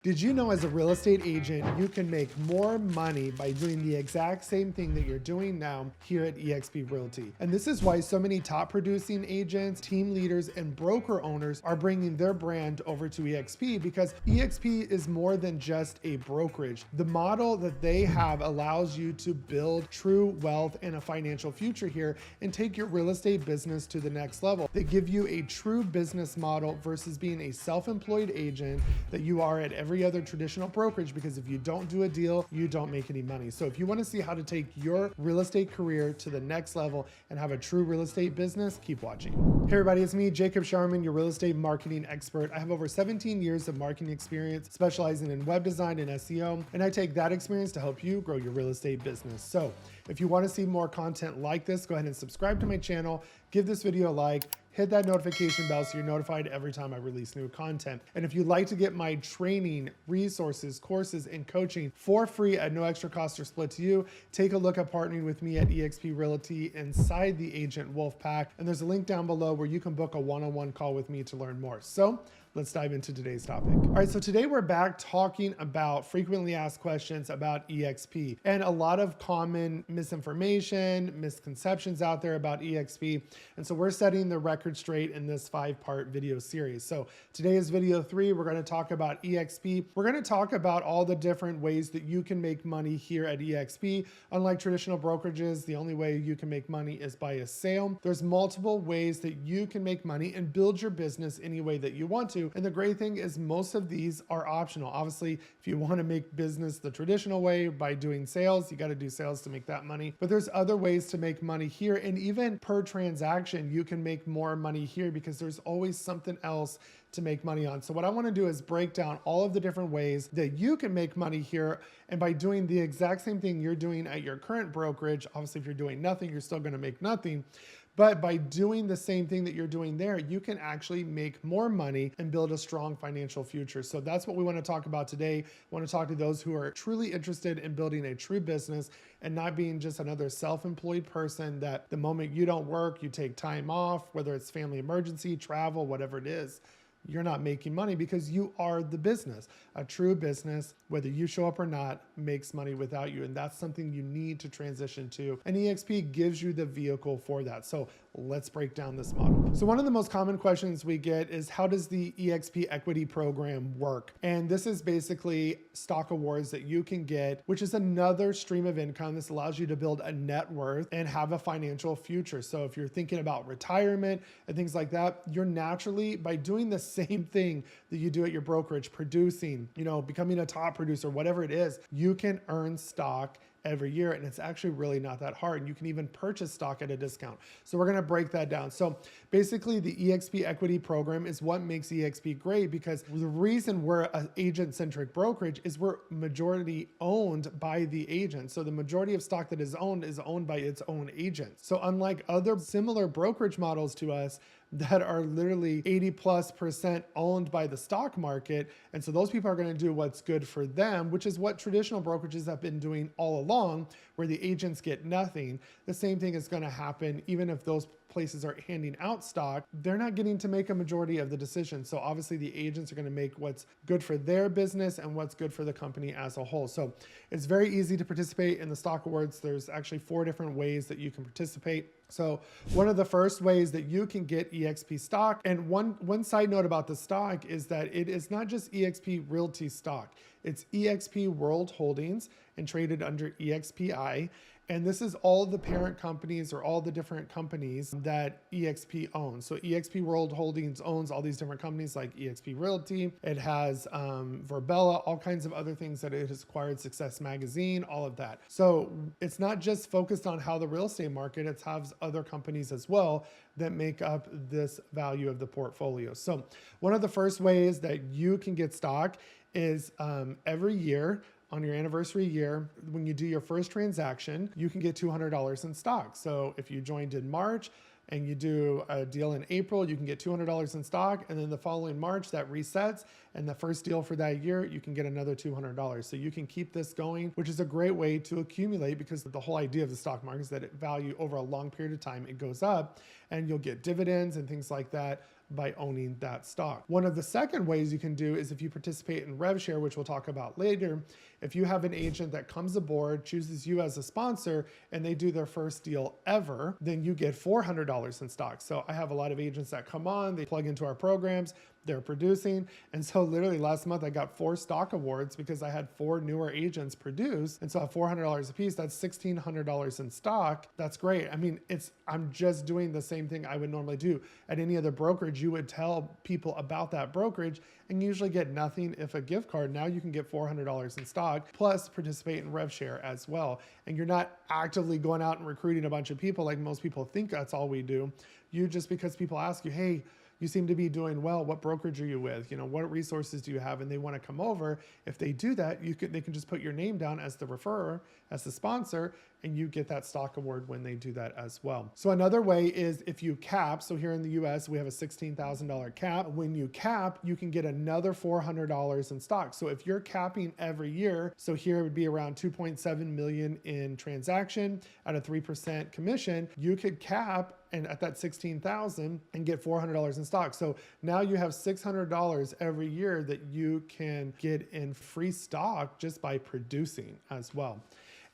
Did you know as a real estate agent, you can make more money by doing the exact same thing that you're doing now here at eXp Realty? And this is why so many top producing agents, team leaders, and broker owners are bringing their brand over to eXp because eXp is more than just a brokerage. The model that they have allows you to build true wealth and a financial future here and take your real estate business to the next level. They give you a true business model versus being a self-employed agent that you are at every other traditional brokerage, because if you don't do a deal, you don't make any money. So if you want to see how to take your real estate career to the next level and have a true real estate business, keep watching. Hey everybody, it's me, Jacob Shireman, your real estate marketing expert. I have over 17 years of marketing experience specializing in web design and SEO, and I take that experience to help you grow your real estate business. So if you want to see more content like this, go ahead and subscribe to my channel, give this video a like, hit that notification bell so you're notified every time I release new content. And if you'd like to get my training, resources, courses, and coaching for free at no extra cost or split to you, take a look at partnering with me at eXp Realty inside the Agent Wolf Pack. And there's a link down below where you can book a one-on-one call with me to learn more. So let's dive into today's topic. All right, so today we're back talking about frequently asked questions about eXp and a lot of common misinformation, misconceptions out there about eXp. And so we're setting the record straight in this 5-part video series. So today is video 3. We're going to talk about eXp. We're going to talk about all the different ways that you can make money here at eXp. Unlike traditional brokerages, the only way you can make money is by a sale. There's multiple ways that you can make money and build your business any way that you want to. And the great thing is most of these are optional. Obviously, if you want to make business the traditional way by doing sales, you got to do sales to make that money. But there's other ways to make money here. And even per transaction, you can make more money here because there's always something else to make money on. So what I want to do is break down all of the different ways that you can make money here. And by doing the exact same thing you're doing at your current brokerage, obviously if you're doing nothing, you're still going to make nothing. But by doing the same thing that you're doing there, you can actually make more money and build a strong financial future. So that's what we want to talk about today. I want to talk to those who are truly interested in building a true business and not being just another self-employed person that the moment you don't work, you take time off, whether it's family emergency, travel, whatever it is. You're not making money because you are the business. A true business, whether you show up or not, makes money without you. And that's something you need to transition to. And eXp gives you the vehicle for that. So let's break down this model. So one of the most common questions we get is, how does the eXp equity program work? And this is basically stock awards that you can get, which is another stream of income. This allows you to build a net worth and have a financial future. So if you're thinking about retirement and things like that, you're naturally, by doing the same thing that you do at your brokerage, producing, becoming a top producer, whatever it is, you can earn stock every year. And it's actually really not that hard. And you can even purchase stock at a discount. So we're going to break that down. So basically the eXp equity program is what makes eXp great, because the reason we're an agent-centric brokerage is we're majority owned by the agent. So the majority of stock that is owned by its own agent. So unlike other similar brokerage models to us that are literally 80+% owned by the stock market. And so those people are going to do what's good for them, which is what traditional brokerages have been doing all along, where the agents get nothing. The same thing is going to happen even if those places are handing out stock. They're not getting to make a majority of the decision. So obviously the agents are going to make what's good for their business and what's good for the company as a whole. So it's very easy to participate in the stock awards. There's actually 4 different ways that you can participate. So one of the first ways that you can get eXp stock, and one side note about the stock is that it is not just eXp Realty stock. It's eXp World Holdings and traded under EXPI. And this is all the parent companies or all the different companies that eXp owns. So eXp World Holdings owns all these different companies like eXp Realty. It has Verbella, all kinds of other things that it has acquired, Success Magazine, all of that. So it's not just focused on how the real estate market, it has other companies as well that make up this value of the portfolio. So one of the first ways that you can get stock is every year, on your anniversary year, when you do your first transaction, you can get $200 in stock. So if you joined in March and you do a deal in April, you can get $200 in stock. And then the following March, that resets. And the first deal for that year, you can get another $200. So you can keep this going, which is a great way to accumulate, because the whole idea of the stock market is that it value over a long period of time, it goes up and you'll get dividends and things like that by owning that stock. One of the second ways you can do is if you participate in rev share, which we'll talk about later. If you have an agent that comes aboard, chooses you as a sponsor, and they do their first deal ever, then you get $400 in stock. So I have a lot of agents that come on, they plug into our programs, they're producing. And so literally last month I got 4 stock awards because I had 4 newer agents produce. And so at $400 a piece, that's $1,600 in stock. That's great. I mean, I'm just doing the same thing I would normally do at any other brokerage. You would tell people about that brokerage and usually get nothing if a gift card. Now you can get $400 in stock plus participate in rev share as well. And you're not actively going out and recruiting a bunch of people like most people think that's all we do. You just, because people ask you, hey, you seem to be doing well. What brokerage are you with? You know, what resources do you have? And they want to come over. If they do that, they can just put your name down as the referrer, as the sponsor, and you get that stock award when they do that as well. So another way is if you cap. So here in the US, we have a $16,000 cap. When you cap, you can get another $400 in stock. So if you're capping every year, so here it would be around 2.7 million in transaction at a 3% commission, you could cap and at that 16,000 and get $400 in stock. So now you have $600 every year that you can get in free stock just by producing as well.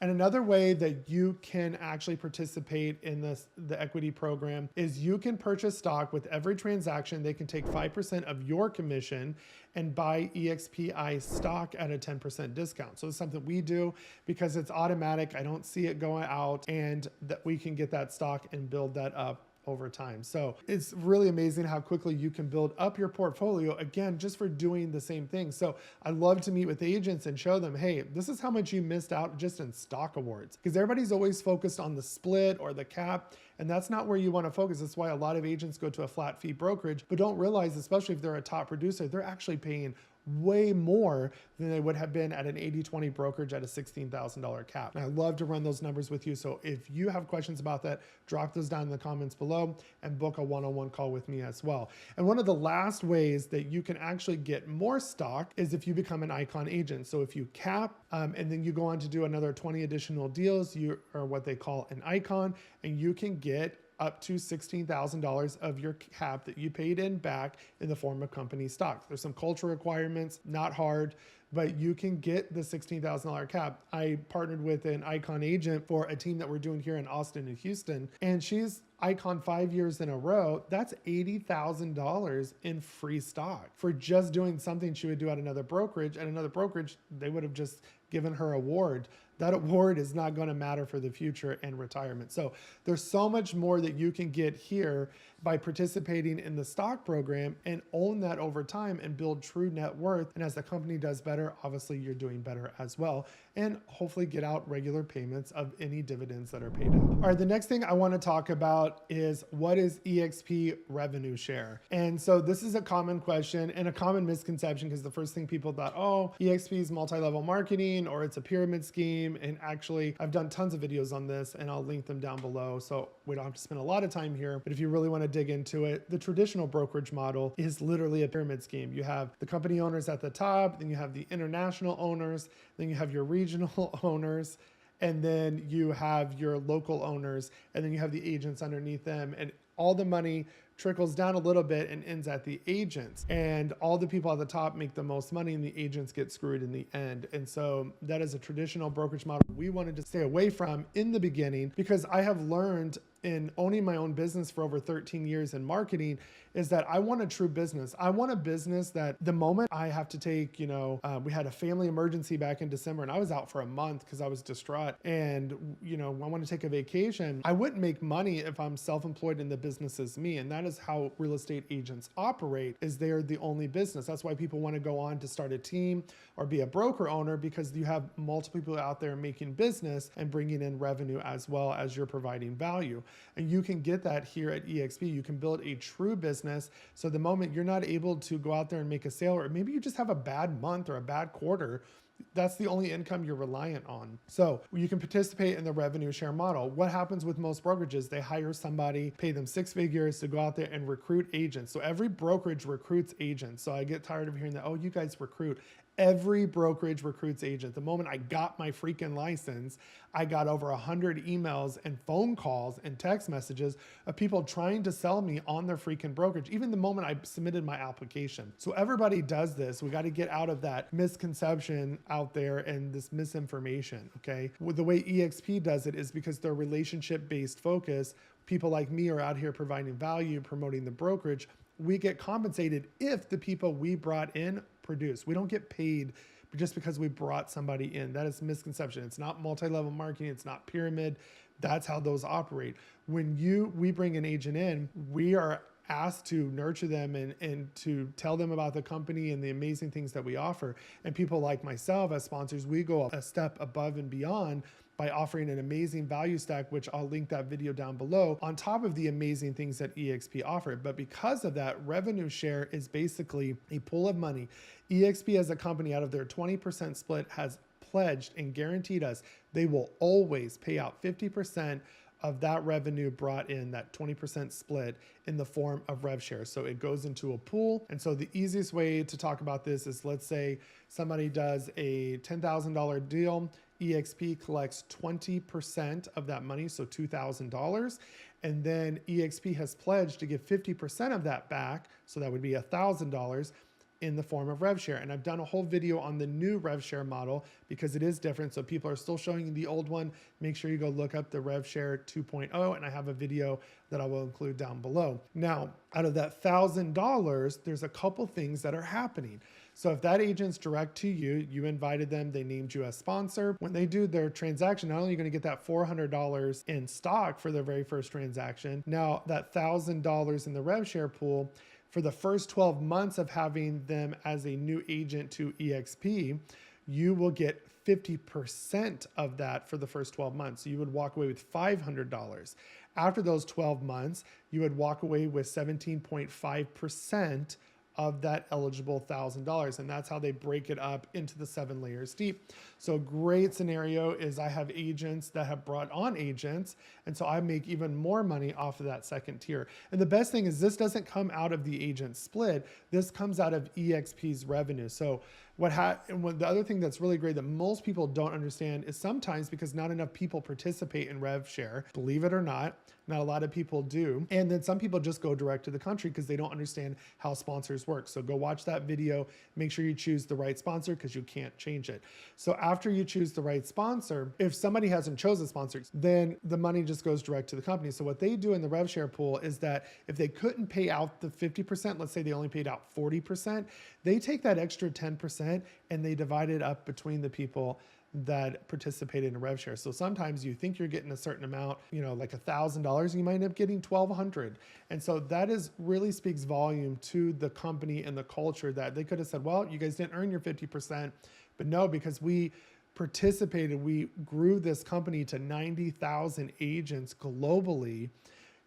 And another way that you can actually participate in the equity program is you can purchase stock with every transaction. They can take 5% of your commission and buy EXPI stock at a 10% discount. So it's something we do because it's automatic. I don't see it going out, and that we can get that stock and build that up over time. So it's really amazing how quickly you can build up your portfolio, again, just for doing the same thing. So I love to meet with agents and show them, hey, this is how much you missed out just in stock awards. Because everybody's always focused on the split or the cap, and that's not where you want to focus. That's why a lot of agents go to a flat fee brokerage, but don't realize, especially if they're a top producer, they're actually paying way more than they would have been at an 80-20 brokerage at a $16,000 cap. And I love to run those numbers with you. So if you have questions about that, drop those down in the comments below and book a one-on-one call with me as well. And one of the last ways that you can actually get more stock is if you become an icon agent. So if you cap and then you go on to do another 20 additional deals, you are what they call an icon, and you can get up to $16,000 of your cap that you paid in back in the form of company stock. There's some culture requirements, not hard, but you can get the $16,000 cap. I partnered with an icon agent for a team that we're doing here in Austin and Houston, and she's icon 5 years in a row. That's $80,000 in free stock for just doing something she would do at another brokerage. At another brokerage, they would have just given her an award. That award is not going to matter for the future and retirement. So there's so much more that you can get here by participating in the stock program and own that over time and build true net worth. And as the company does better, obviously you're doing better as well, and hopefully get out regular payments of any dividends that are paid out. All right, the next thing I want to talk about is what is eXp revenue share? And so this is a common question and a common misconception, because the first thing people thought, oh, eXp is multi-level marketing or it's a pyramid scheme. And actually, I've done tons of videos on this and I'll link them down below, so we don't have to spend a lot of time here. But if you really want to dig into it, the traditional brokerage model is literally a pyramid scheme. You have the company owners at the top, then you have the international owners, then you have your regional owners, and then you have your local owners, and then you have the agents underneath them, and all the money trickles down a little bit and ends at the agents. And all the people at the top make the most money and the agents get screwed in the end. And so that is a traditional brokerage model we wanted to stay away from in the beginning, because I have learned in owning my own business for over 13 years in marketing is that I want a true business. I want a business that the moment I have to take, we had a family emergency back in December and I was out for a month because I was distraught, and, I want to take a vacation. I wouldn't make money if I'm self-employed and the business is me. And that is how real estate agents operate, is they're the only business. That's why people want to go on to start a team or be a broker owner, because you have multiple people out there making business and bringing in revenue as well as you're providing value. And you can get that here at eXp. You can build a true business. So the moment you're not able to go out there and make a sale, or maybe you just have a bad month or a bad quarter, that's the only income you're reliant on. So you can participate in the revenue share model. What happens with most brokerages? They hire somebody, pay them 6 figures to go out there and recruit agents. So every brokerage recruits agents. So I get tired of hearing that, oh, you guys recruit. Every brokerage recruits agent. The moment I got my freaking license, I got over 100 emails and phone calls and text messages of people trying to sell me on their freaking brokerage, even the moment I submitted my application. So everybody does this. We got to get out of that misconception out there and this misinformation, okay? The way eXp does it is because they're relationship-based focus. People like me are out here providing value, promoting the brokerage. We get compensated if the people we brought in produce. We don't get paid just because we brought somebody in. That is a misconception. It's not multi-level marketing. It's not pyramid. That's how those operate. When we bring an agent in, we are asked to nurture them and to tell them about the company and the amazing things that we offer. And people like myself as sponsors, we go a step above and beyond by offering an amazing value stack, which I'll link that video down below, on top of the amazing things that eXp offered. But because of that, revenue share is basically a pool of money. eXp as a company, out of their 20% split, has pledged and guaranteed us they will always pay out 50% of that revenue brought in, that 20% split, in the form of rev share. So it goes into a pool. And so the easiest way to talk about this is, let's say somebody does a $10,000 deal. eXp collects 20% of that money, so $2,000. And then eXp has pledged to give 50% of that back, so that would be $1,000, in the form of rev share. And I've done a whole video on the new rev share model because it is different. So people are still showing the old one. Make sure you go look up the rev share 2.0, and I have a video that I will include down below. Now, out of that $1,000, there's a couple things that are happening. So if that agent's direct to you, you invited them, they named you as sponsor. When they do their transaction, not only are you going to get that $400 in stock for their very first transaction, now that $1,000 in the rev share pool, for the first 12 months of having them as a new agent to eXp, you will get 50% of that for the first 12 months. So you would walk away with $500. After those 12 months, you would walk away with 17.5% of that eligible $1,000. And that's how they break it up into the 7 layers deep. So a great scenario is I have agents that have brought on agents. And so I make even more money off of that second tier. And the best thing is this doesn't come out of the agent split. This comes out of eXp's revenue. So the other thing that's really great that most people don't understand is sometimes, because not enough people participate in rev share, believe it or not a lot of people do. And then some people just go direct to the country because they don't understand how sponsors work. So go watch that video, make sure you choose the right sponsor because you can't change it. So after you choose the right sponsor, if somebody hasn't chosen sponsors, then the money just goes direct to the company. So what they do in the rev share pool is that if they couldn't pay out the 50%, let's say they only paid out 40%, they take that extra 10% and they divide it up between the people that participated in a rev share. So sometimes you think you're getting a certain amount, like $1,000, you might end up getting $1,200. And so that really speaks volume to the company and the culture, that they could have said, well, you guys didn't earn your 50%, but no, because we participated, we grew this company to 90,000 agents globally.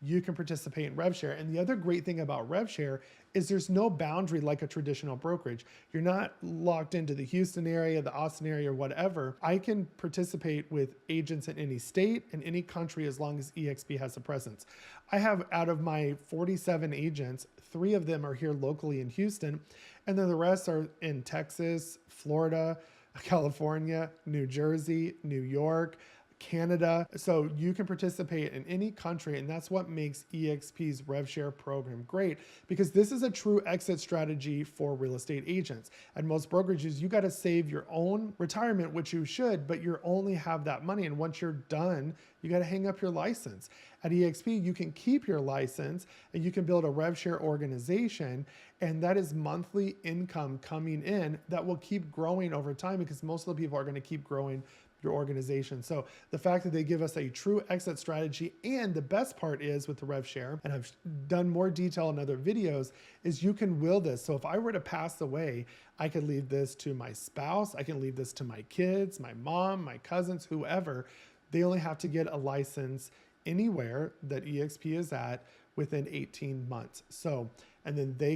You can participate in rev share. And the other great thing about rev share is there's no boundary like a traditional brokerage. You're not locked into the Houston area, the Austin area, or whatever. I can participate with agents in any state and any country as long as eXp has a presence. I have, out of my 47 agents, 3 of them are here locally in Houston, and then the rest are in Texas, Florida, California, New Jersey, New York, Canada. So you can participate in any country, and that's what makes eXp's rev share program great, because this is a true exit strategy for real estate agents. At most brokerages, you got to save your own retirement, which you should, but you only have that money. And once you're done, you got to hang up your license. At eXp, you can keep your license and you can build a rev share organization, and that is monthly income coming in that will keep growing over time, because most of the people are going to keep growing your organization. So the fact that they give us a true exit strategy, and the best part is with the rev share, and I've done more detail in other videos, is you can will this. So if I were to pass away, I could leave this to my spouse, I can leave this to my kids, my mom, my cousins, whoever. They only have to get a license anywhere that eXp is at within 18 months. So, and then they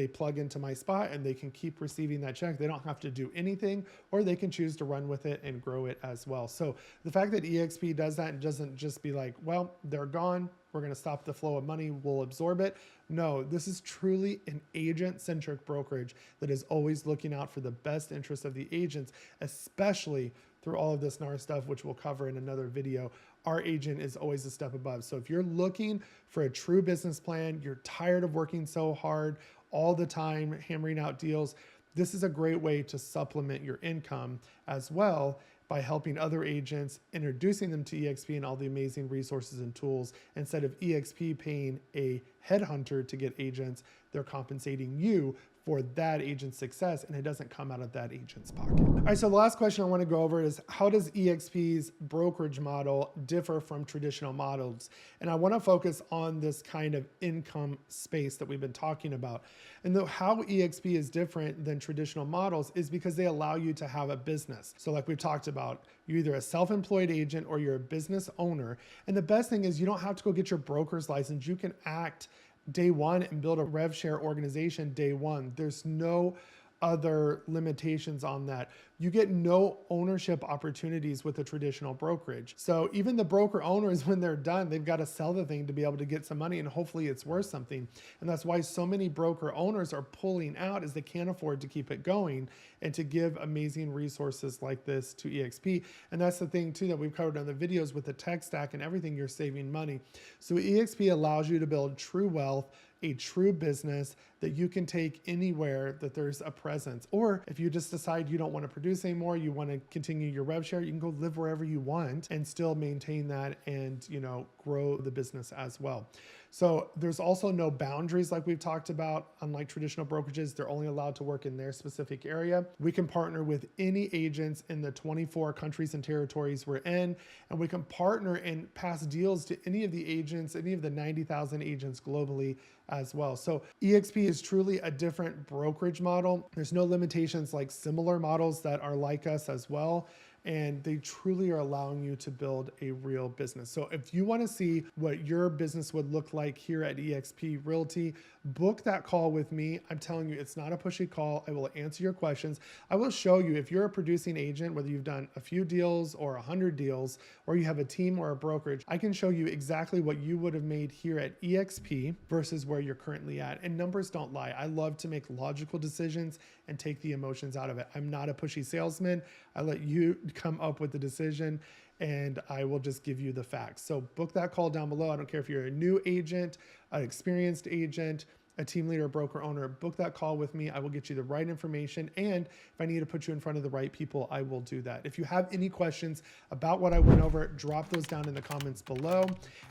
plug into my spot and they can keep receiving that check. They don't have to do anything, or they can choose to run with it and grow it as well. So the fact that eXp does that and doesn't just be like, well, they're gone, we're going to stop the flow of money, we'll absorb it. No, this is truly an agent-centric brokerage that is always looking out for the best interests of the agents, especially through all of this NAR stuff, which we'll cover in another video. Our agent is always a step above. So if you're looking for a true business plan, you're tired of working so hard all the time, hammering out deals, this is a great way to supplement your income as well by helping other agents, introducing them to eXp and all the amazing resources and tools. Instead of eXp paying a headhunter to get agents, they're compensating you for that agent's success, and it doesn't come out of that agent's pocket. All right, so the last question I want to go over is, how does eXp's brokerage model differ from traditional models? And I want to focus on this kind of income space that we've been talking about. And how eXp is different than traditional models is because they allow you to have a business. So like we've talked about, you're either a self-employed agent or you're a business owner. And the best thing is you don't have to go get your broker's license. You can act day one and build a rev share organization day one. There's no other limitations on that. You get no ownership opportunities with a traditional brokerage. So even the broker owners, when they're done, they've got to sell the thing to be able to get some money, and hopefully it's worth something. And that's why so many broker owners are pulling out, as they can't afford to keep it going and to give amazing resources like this to eXp. And that's the thing too that we've covered on the videos with the tech stack and everything, you're saving money. So eXp allows you to build true wealth, a true business that you can take anywhere that there's a presence. Or if you just decide you don't want to produce anymore, you want to continue your rev share, you can go live wherever you want and still maintain that and, you know, grow the business as well. So there's also no boundaries like we've talked about. Unlike traditional brokerages, they're only allowed to work in their specific area. We can partner with any agents in the 24 countries and territories we're in, and we can partner and pass deals to any of the agents, any of the 90,000 agents globally as well. So eXp is truly a different brokerage model. There's no limitations like similar models that are like us as well. And they truly are allowing you to build a real business. So if you want to see what your business would look like here at eXp Realty, book that call with me. I'm telling you, it's not a pushy call. I will answer your questions. I will show you, if you're a producing agent, whether you've done a few deals or 100 deals, or you have a team or a brokerage, I can show you exactly what you would have made here at eXp versus where you're currently at. And numbers don't lie. I love to make logical decisions and take the emotions out of it. I'm not a pushy salesman. I let you come up with the decision and I will just give you the facts. So book that call down below. I don't care if you're a new agent, an experienced agent, a team leader, broker owner, book that call with me. I will get you the right information. And if I need to put you in front of the right people, I will do that. If you have any questions about what I went over, drop those down in the comments below.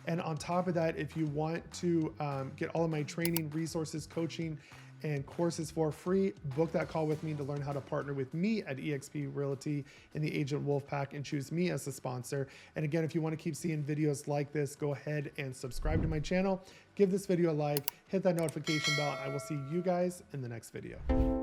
And on top of that, if you want to get all of my training, resources, coaching, and courses for free, book that call with me to learn how to partner with me at eXp Realty in the Agent Wolf Pack and choose me as a sponsor. And again, if you want to keep seeing videos like this, go ahead and subscribe to my channel, give this video a like, hit that notification bell, and I will see you guys in the next video.